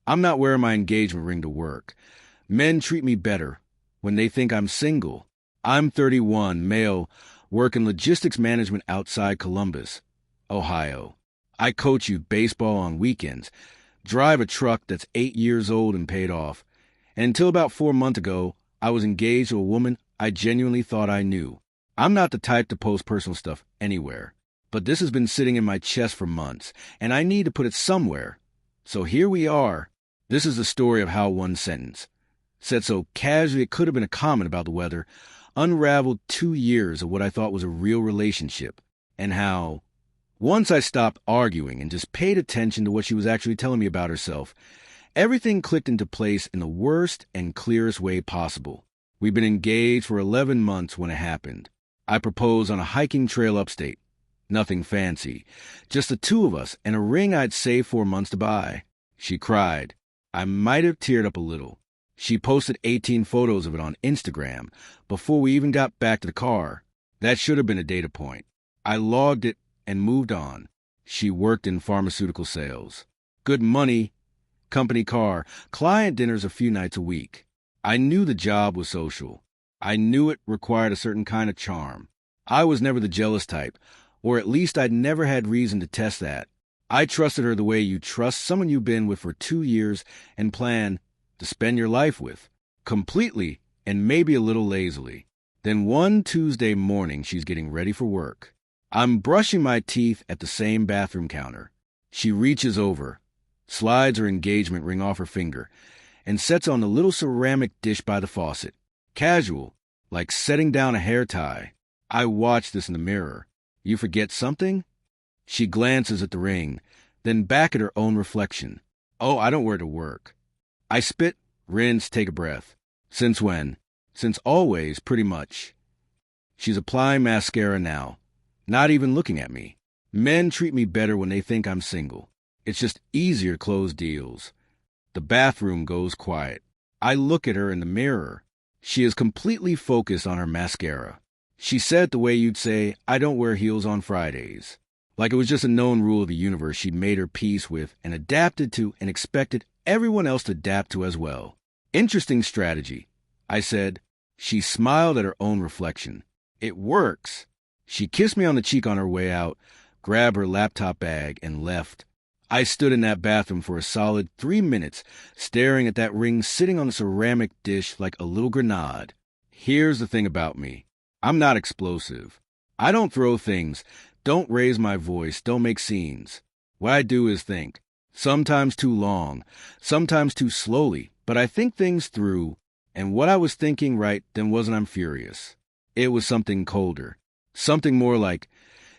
I'm not wearing my engagement ring to work. Men treat me better when they think I'm single. I'm 31, male, work in logistics management outside Columbus, Ohio. I coach youth baseball on weekends, drive a truck that's 8 years old and paid off. And until about 4 months ago, I was engaged to a woman I genuinely thought I knew. I'm not the type to post personal stuff anywhere, but this has been sitting in my chest for months, and I need to put it somewhere. So here we are. This is the story of how one sentence, said so casually it could have been a comment about the weather, unraveled 2 years of what I thought was a real relationship, and how, once I stopped arguing and just paid attention to what she was actually telling me about herself, everything clicked into place in the worst and clearest way possible. We've been engaged for 11 months when it happened. I proposed on a hiking trail upstate. Nothing fancy. Just the two of us and a ring I'd saved 4 months to buy. She cried. I might have teared up a little. She posted 18 photos of it on Instagram before we even got back to the car. That should have been a data point. I logged it and moved on. She worked in pharmaceutical sales. Good money, company car, client dinners a few nights a week. I knew the job was social. I knew it required a certain kind of charm. I was never the jealous type, or at least I'd never had reason to test that. I trusted her the way you trust someone you've been with for 2 years and plan to spend your life with, completely and maybe a little lazily. Then one Tuesday morning, she's getting ready for work. I'm brushing my teeth at the same bathroom counter. She reaches over, slides her engagement ring off her finger, and sets on the little ceramic dish by the faucet. Casual, like setting down a hair tie. I watch this in the mirror. You forget something? She glances at the ring, then back at her own reflection. Oh, I don't wear it to work. I spit, rinse, take a breath. Since when? Since always, pretty much. She's applying mascara now, not even looking at me. Men treat me better when they think I'm single. It's just easier to close deals. The bathroom goes quiet. I look at her in the mirror. She is completely focused on her mascara. She said the way you'd say, I don't wear heels on Fridays. Like it was just a known rule of the universe she'd made her peace with and adapted to and expected everyone else to adapt to as well. Interesting strategy, I said. She smiled at her own reflection. It works. She kissed me on the cheek on her way out, grabbed her laptop bag, and left. I stood in that bathroom for a solid 3 minutes, staring at that ring sitting on the ceramic dish like a little grenade. Here's the thing about me. I'm not explosive. I don't throw things, don't raise my voice, don't make scenes. What I do is think. Sometimes too long, sometimes too slowly, but I think things through, and what I was thinking right then wasn't I'm furious. It was something colder. Something more like,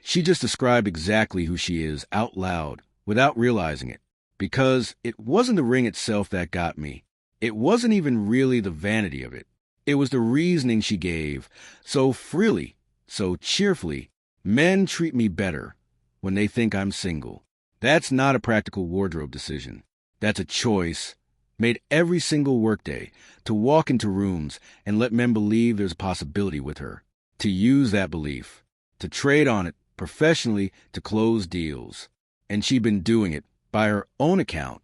she just described exactly who she is out loud, without realizing it. Because it wasn't the ring itself that got me. It wasn't even really the vanity of it. It was the reasoning she gave, so freely, so cheerfully. Men treat me better when they think I'm single. That's not a practical wardrobe decision. That's a choice, made every single workday, to walk into rooms and let men believe there's a possibility with her. To use that belief, to trade on it professionally to close deals. And she'd been doing it, by her own account,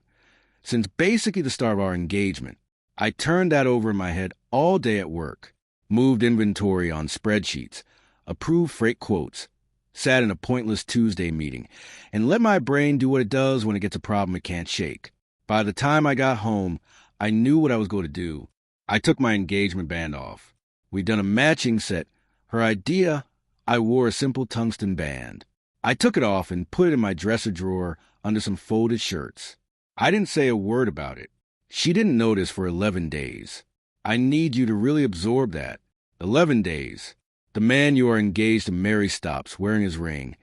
since basically the start of our engagement. I turned that over in my head all day at work, moved inventory on spreadsheets, approved freight quotes, sat in a pointless Tuesday meeting, and let my brain do what it does when it gets a problem it can't shake. By the time I got home, I knew what I was going to do. I took my engagement band off. We'd done a matching set. Her idea, I wore a simple tungsten band. I took it off and put it in my dresser drawer under some folded shirts. I didn't say a word about it. She didn't notice for 11 days. I need you to really absorb that. 11 days. The man you are engaged to marry stops wearing his ring,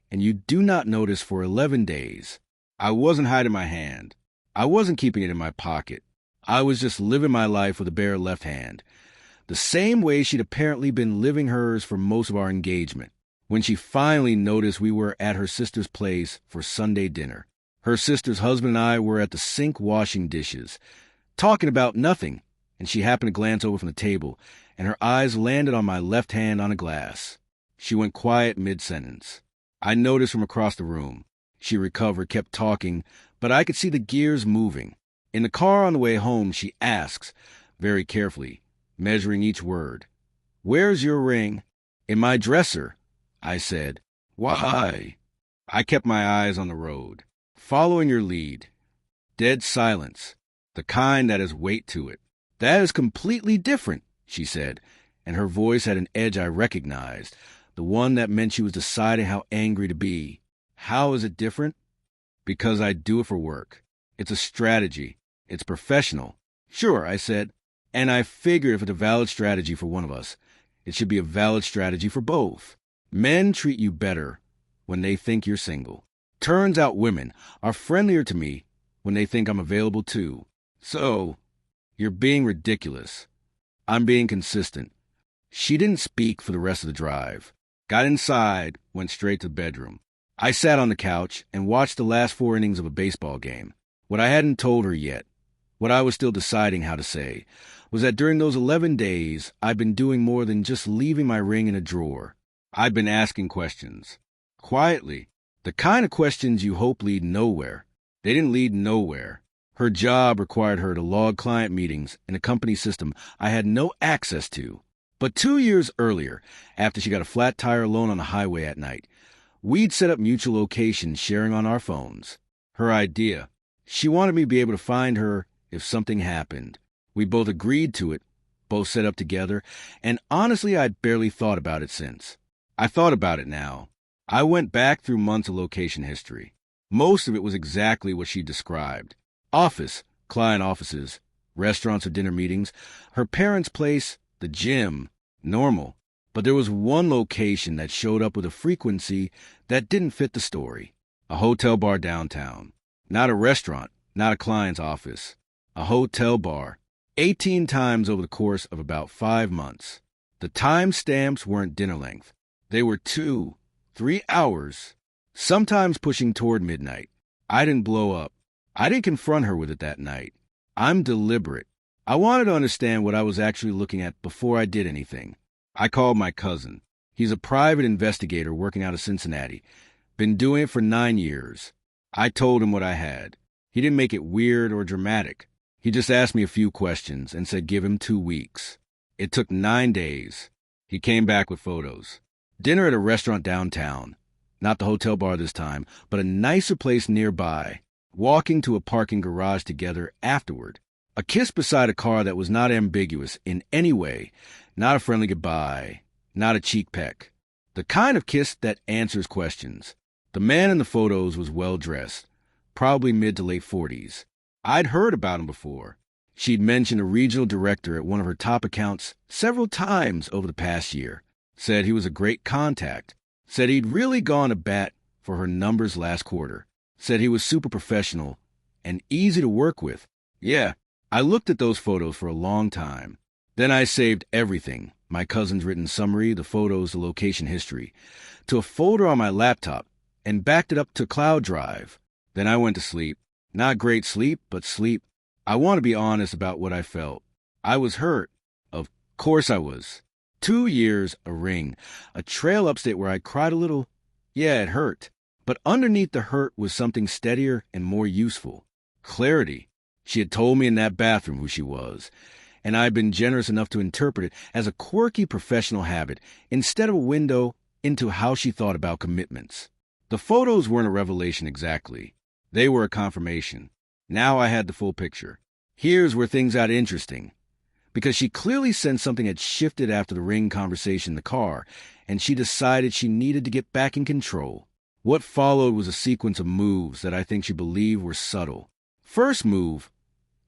and you do not notice for 11 days. I wasn't hiding my hand. I wasn't keeping it in my pocket. I was just living my life with a bare left hand, the same way she'd apparently been living hers for most of our engagement. When she finally noticed we were at her sister's place for Sunday dinner. Her sister's husband and I were at the sink washing dishes, talking about nothing, and she happened to glance over from the table, and her eyes landed on my left hand on a glass. She went quiet mid-sentence. I noticed from across the room. She recovered, kept talking, but I could see the gears moving. In the car on the way home, she asks, very carefully, measuring each word, "Where's your ring?" "In my dresser," I said. "Why?" I kept my eyes on the road, following your lead. Dead silence, the kind that has weight to it. "That is completely different," she said, and her voice had an edge I recognized, the one that meant she was deciding how angry to be. "How is it different?" "Because I do it for work. It's a strategy. It's professional." "Sure," I said, and I figured if it's a valid strategy for one of us, it should be a valid strategy for both. Men treat you better when they think you're single. Turns out women are friendlier to me when they think I'm available too. So, you're being ridiculous. I'm being consistent. She didn't speak for the rest of the drive. Got inside, went straight to the bedroom. I sat on the couch and watched the last 4 innings of a baseball game. What I hadn't told her yet, what I was still deciding how to say, was that during those 11 days, I'd been doing more than just leaving my ring in a drawer. I'd been asking questions. Quietly. The kind of questions you hope lead nowhere. They didn't lead nowhere. Her job required her to log client meetings in a company system I had no access to. But 2 years earlier, after she got a flat tire alone on the highway at night, we'd set up mutual locations sharing on our phones. Her idea. She wanted me to be able to find her if something happened. We both agreed to it, both set up together, and honestly, I'd barely thought about it since. I thought about it now. I went back through months of location history. Most of it was exactly what she described. Office, client offices, restaurants or dinner meetings, her parents' place, the gym, normal. But there was one location that showed up with a frequency that didn't fit the story. A hotel bar downtown. Not a restaurant, not a client's office. A hotel bar. 18 times over the course of about 5 months. The time stamps weren't dinner length. They were 2, 3 hours, sometimes pushing toward midnight. I didn't blow up. I didn't confront her with it that night. I'm deliberate. I wanted to understand what I was actually looking at before I did anything. I called my cousin. He's a private investigator working out of Cincinnati. Been doing it for 9 years. I told him what I had. He didn't make it weird or dramatic. He just asked me a few questions and said give him 2 weeks. It took 9 days. He came back with photos. Dinner at a restaurant downtown. Not the hotel bar this time, but a nicer place nearby. Walking to a parking garage together afterward. A kiss beside a car that was not ambiguous in any way. Not a friendly goodbye. Not a cheek peck. The kind of kiss that answers questions. The man in the photos was well-dressed. Probably mid to late 40s. I'd heard about him before. She'd mentioned a regional director at one of her top accounts several times over the past year. Said he was a great contact. Said he'd really gone to bat for her numbers last quarter. Said he was super professional and easy to work with. Yeah, I looked at those photos for a long time. Then I saved everything, my cousin's written summary, the photos, the location history, to a folder on my laptop and backed it up to Cloud Drive. Then I went to sleep. Not great sleep, but sleep. I want to be honest about what I felt. I was hurt. Of course I was. 2 years, a ring, a trail upstate where I cried a little. Yeah, it hurt. But underneath the hurt was something steadier and more useful. Clarity. She had told me in that bathroom who she was, and I had been generous enough to interpret it as a quirky professional habit instead of a window into how she thought about commitments. The photos weren't a revelation exactly. They were a confirmation. Now I had the full picture. Here's where things got interesting. Because she clearly sensed something had shifted after the ring conversation in the car, and she decided she needed to get back in control. What followed was a sequence of moves that I think she believed were subtle. First move,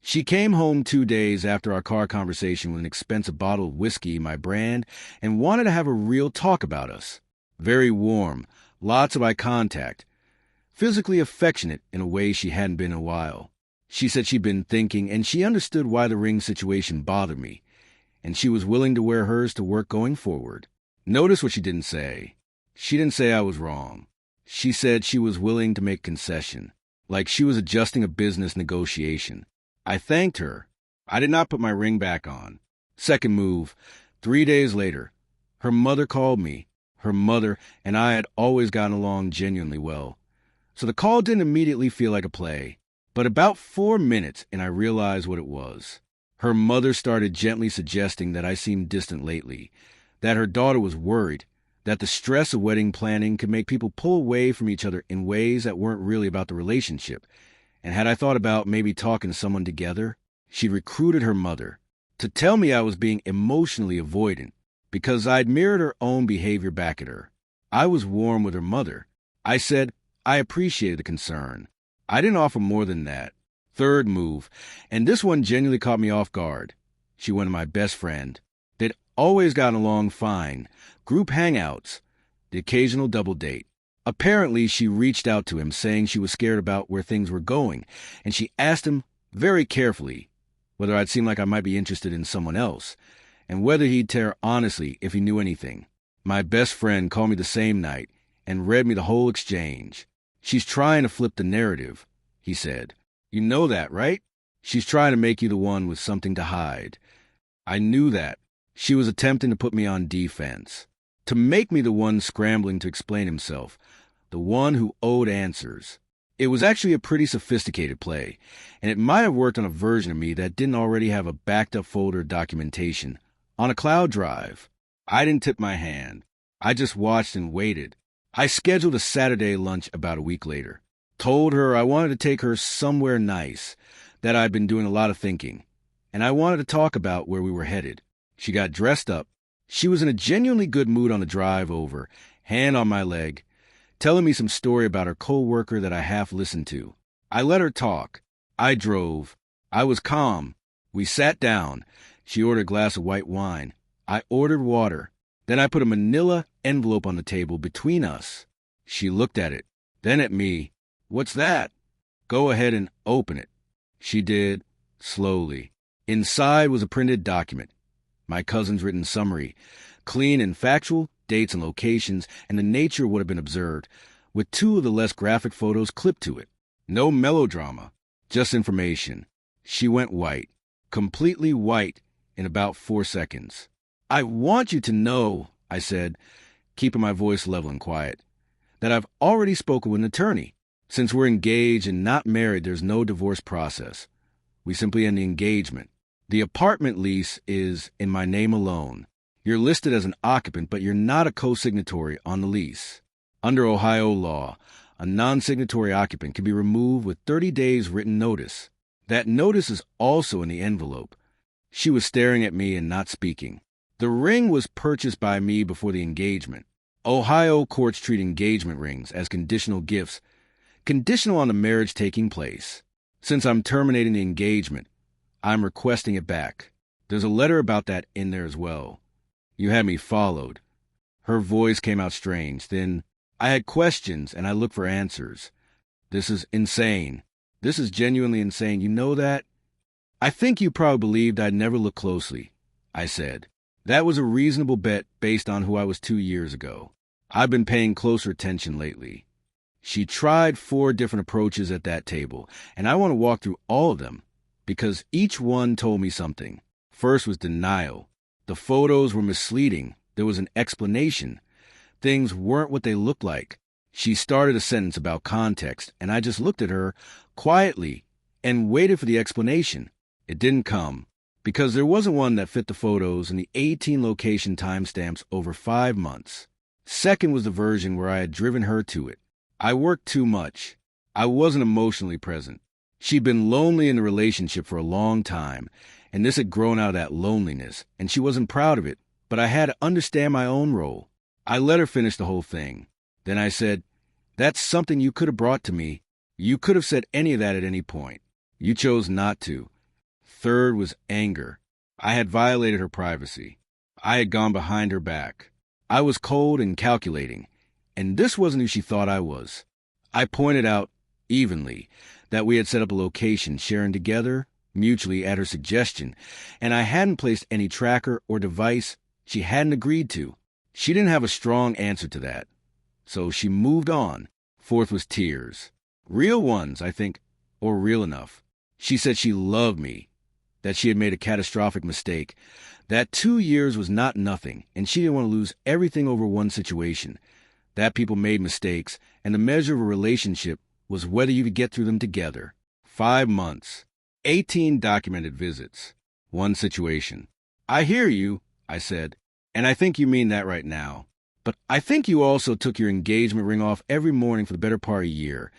she came home 2 days after our car conversation with an expensive bottle of whiskey, my brand, and wanted to have a real talk about us. Very warm, lots of eye contact, physically affectionate in a way she hadn't been in a while. She said she'd been thinking, and she understood why the ring situation bothered me, and she was willing to wear hers to work going forward. Notice what she didn't say. She didn't say I was wrong. She said she was willing to make concession, like she was adjusting a business negotiation. I thanked her. I did not put my ring back on. Second move, 3 days later, her mother called me. Her mother and I had always gotten along genuinely well, so the call didn't immediately feel like a play. But about 4 minutes, and I realized what it was. Her mother started gently suggesting that I seemed distant lately, that her daughter was worried, that the stress of wedding planning could make people pull away from each other in ways that weren't really about the relationship. And had I thought about maybe talking to someone together? She'd recruited her mother to tell me I was being emotionally avoidant because I'd mirrored her own behavior back at her. I was warm with her mother. I said I appreciated the concern. I didn't offer more than that. Third move, and this one genuinely caught me off guard. She went to my best friend. They'd always gotten along fine. Group hangouts, the occasional double date. Apparently, she reached out to him saying she was scared about where things were going, and she asked him very carefully whether I'd seem like I might be interested in someone else, and whether he'd tell her honestly if he knew anything. My best friend called me the same night and read me the whole exchange. "She's trying to flip the narrative," he said. "You know that, right? She's trying to make you the one with something to hide." I knew that. She was attempting to put me on defense, to make me the one scrambling to explain himself, the one who owed answers. It was actually a pretty sophisticated play, and it might have worked on a version of me that didn't already have a backed-up folder of documentation on a cloud drive. I didn't tip my hand. I just watched and waited. I scheduled a Saturday lunch about a week later. Told her I wanted to take her somewhere nice, that I'd been doing a lot of thinking, and I wanted to talk about where we were headed. She got dressed up. She was in a genuinely good mood on the drive over, hand on my leg, telling me some story about her co-worker that I half listened to. I let her talk. I drove. I was calm. We sat down. She ordered a glass of white wine. I ordered water. Then I put a manila envelope on the table between us. She looked at it, then at me. "What's that?" "Go ahead and open it." She did, slowly. Inside was a printed document. My cousin's written summary, clean and factual, dates and locations, and the nature of what had been observed, with 2 of the less graphic photos clipped to it. No melodrama, just information. She went white, completely white, in about 4 seconds. "I want you to know," I said, keeping my voice level and quiet, "that I've already spoken with an attorney. Since we're engaged and not married, there's no divorce process. We simply end the engagement. The apartment lease is in my name alone. You're listed as an occupant, but you're not a co-signatory on the lease. Under Ohio law, a non-signatory occupant can be removed with 30 days written notice. That notice is also in the envelope." She was staring at me and not speaking. "The ring was purchased by me before the engagement. Ohio courts treat engagement rings as conditional gifts, conditional on the marriage taking place. Since I'm terminating the engagement, I'm requesting it back. There's a letter about that in there as well. You had me followed." Her voice came out strange. Then, "I had questions, and I looked for answers. This is insane. This is genuinely insane. You know that?" "I think you probably believed I'd never look closely," I said. "That was a reasonable bet based on who I was 2 years ago. I've been paying closer attention lately." She tried 4 different approaches at that table, and I want to walk through all of them, because each one told me something. First was denial. The photos were misleading. There was an explanation. Things weren't what they looked like. She started a sentence about context, and I just looked at her quietly and waited for the explanation. It didn't come, because there wasn't one that fit the photos and the 18 location timestamps over 5 months. Second was the version where I had driven her to it. I worked too much. I wasn't emotionally present. She'd been lonely in the relationship for a long time, and this had grown out of that loneliness, and she wasn't proud of it, but I had to understand my own role. I let her finish the whole thing. Then I said, "That's something you could have brought to me. You could have said any of that at any point. You chose not to." Third was anger. I had violated her privacy. I had gone behind her back. I was cold and calculating, and this wasn't who she thought I was. I pointed out, evenly, that we had set up a location sharing together, mutually at her suggestion, and I hadn't placed any tracker or device she hadn't agreed to. She didn't have a strong answer to that, so she moved on. Fourth was tears. Real ones, I think, or real enough. She said she loved me, that she had made a catastrophic mistake, that 2 years was not nothing, and she didn't want to lose everything over one situation, that people made mistakes, and the measure of a relationship was whether you could get through them together. 5 months, 18 documented visits, 1 situation. I hear you, I said, and I think you mean that right now. But I think you also took your engagement ring off every morning for the better part of a year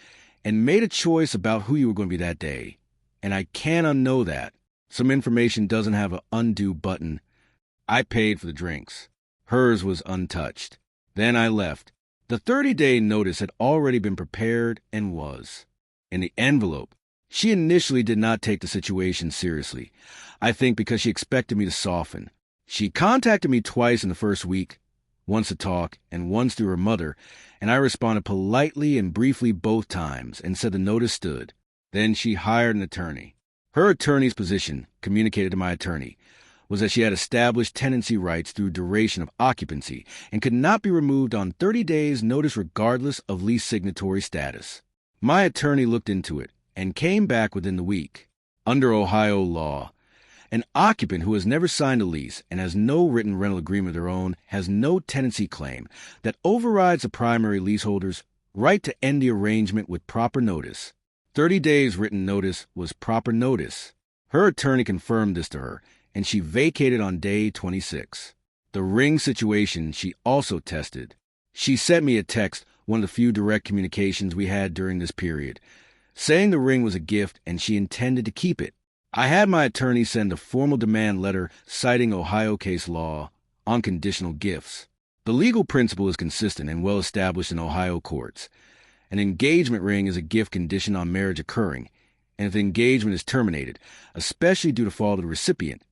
and made a choice about who you were going to be that day. And I can't unknow that. Some information doesn't have an undo button. I paid for the drinks. Hers was untouched. Then I left. The 30-day notice had already been prepared and was in the envelope. She initially did not take the situation seriously, I think because she expected me to soften. She contacted me twice in the first week, once to talk and once through her mother, and I responded politely and briefly both times and said the notice stood. Then she hired an attorney. Her attorney's position, communicated to my attorney, was that she had established tenancy rights through duration of occupancy and could not be removed on 30 days' notice regardless of lease signatory status. My attorney looked into it and came back within the week. Under Ohio law, an occupant who has never signed a lease and has no written rental agreement of their own has no tenancy claim that overrides the primary leaseholder's right to end the arrangement with proper notice. 30 days written notice was proper notice. Her attorney confirmed this to her, and she vacated on day 26. The ring situation she also tested. She sent me a text, one of the few direct communications we had during this period, saying the ring was a gift and she intended to keep it. I had my attorney send a formal demand letter citing Ohio case law on conditional gifts. The legal principle is consistent and well established in Ohio courts. An engagement ring is a gift conditioned on marriage occurring, and if the engagement is terminated, especially due to fault of the recipient,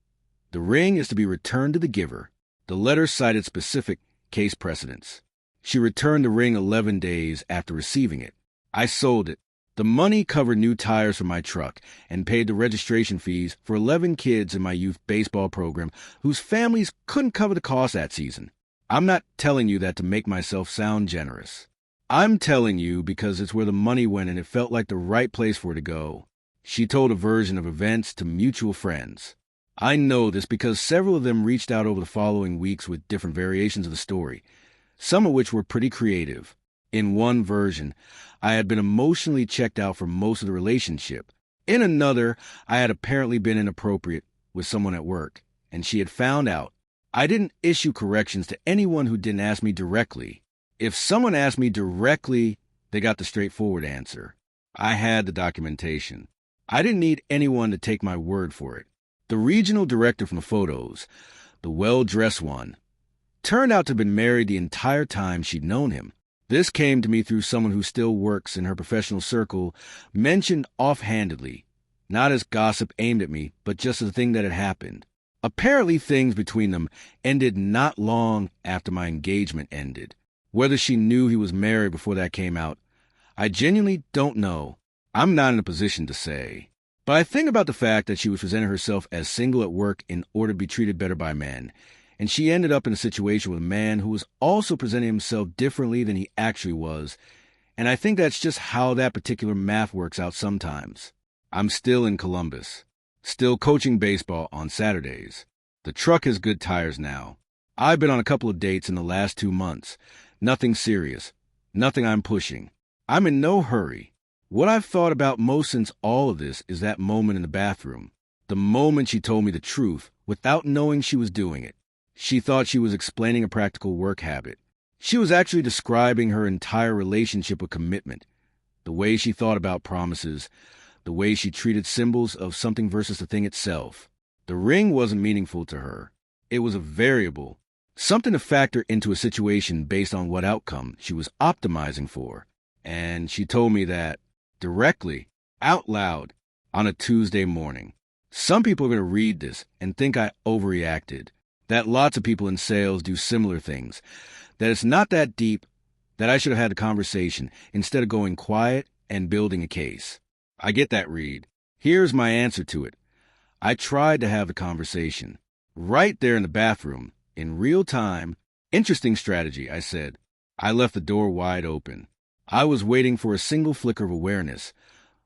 the ring is to be returned to the giver. The letter cited specific case precedents. She returned the ring 11 days after receiving it. I sold it. The money covered new tires for my truck and paid the registration fees for 11 kids in my youth baseball program whose families couldn't cover the cost that season. I'm not telling you that to make myself sound generous. I'm telling you because it's where the money went and it felt like the right place for it to go. She told a version of events to mutual friends. I know this because several of them reached out over the following weeks with different variations of the story, some of which were pretty creative. In one version, I had been emotionally checked out for most of the relationship. In another, I had apparently been inappropriate with someone at work, and she had found out. I didn't issue corrections to anyone who didn't ask me directly. If someone asked me directly, they got the straightforward answer. I had the documentation. I didn't need anyone to take my word for it. The regional director from the photos, the well-dressed one, turned out to have been married the entire time she'd known him. This came to me through someone who still works in her professional circle, mentioned offhandedly, not as gossip aimed at me, but just as a thing that had happened. Apparently things between them ended not long after my engagement ended. Whether she knew he was married before that came out, I genuinely don't know. I'm not in a position to say. But I think about the fact that she was presenting herself as single at work in order to be treated better by men, and she ended up in a situation with a man who was also presenting himself differently than he actually was, and I think that's just how that particular math works out sometimes. I'm still in Columbus, still coaching baseball on Saturdays. The truck has good tires now. I've been on a couple of dates in the last 2 months. Nothing serious. Nothing I'm pushing. I'm in no hurry. What I've thought about most since all of this is that moment in the bathroom. The moment she told me the truth without knowing she was doing it. She thought she was explaining a practical work habit. She was actually describing her entire relationship with commitment, the way she thought about promises, the way she treated symbols of something versus the thing itself. The ring wasn't meaningful to her. It was a variable, something to factor into a situation based on what outcome she was optimizing for. And she told me that directly, out loud, on a Tuesday morning. Some people are going to read this and think I overreacted, that lots of people in sales do similar things, that it's not that deep, that I should have had a conversation instead of going quiet and building a case. I get that read. Here's my answer to it. I tried to have the conversation. Right there in the bathroom, in real time. Interesting strategy, I said. I left the door wide open. I was waiting for a single flicker of awareness,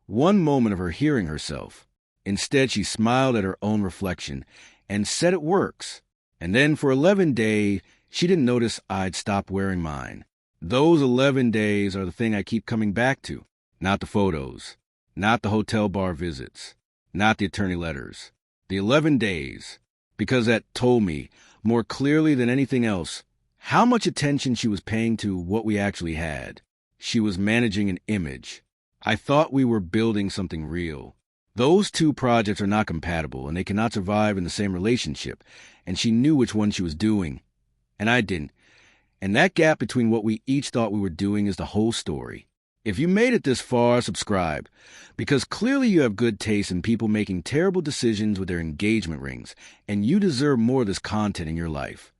one moment of her hearing herself. Instead, she smiled at her own reflection and said it works. And then for 11 days, she didn't notice I'd stopped wearing mine. Those 11 days are the thing I keep coming back to, not the photos, not the hotel bar visits, not the attorney letters. The 11 days, because that told me, more clearly than anything else, how much attention she was paying to what we actually had. She was managing an image. I thought we were building something real. Those two projects are not compatible, and they cannot survive in the same relationship, and she knew which one she was doing, and I didn't. And that gap between what we each thought we were doing is the whole story. If you made it this far, subscribe, because clearly you have good taste in people making terrible decisions with their engagement rings, and you deserve more of this content in your life.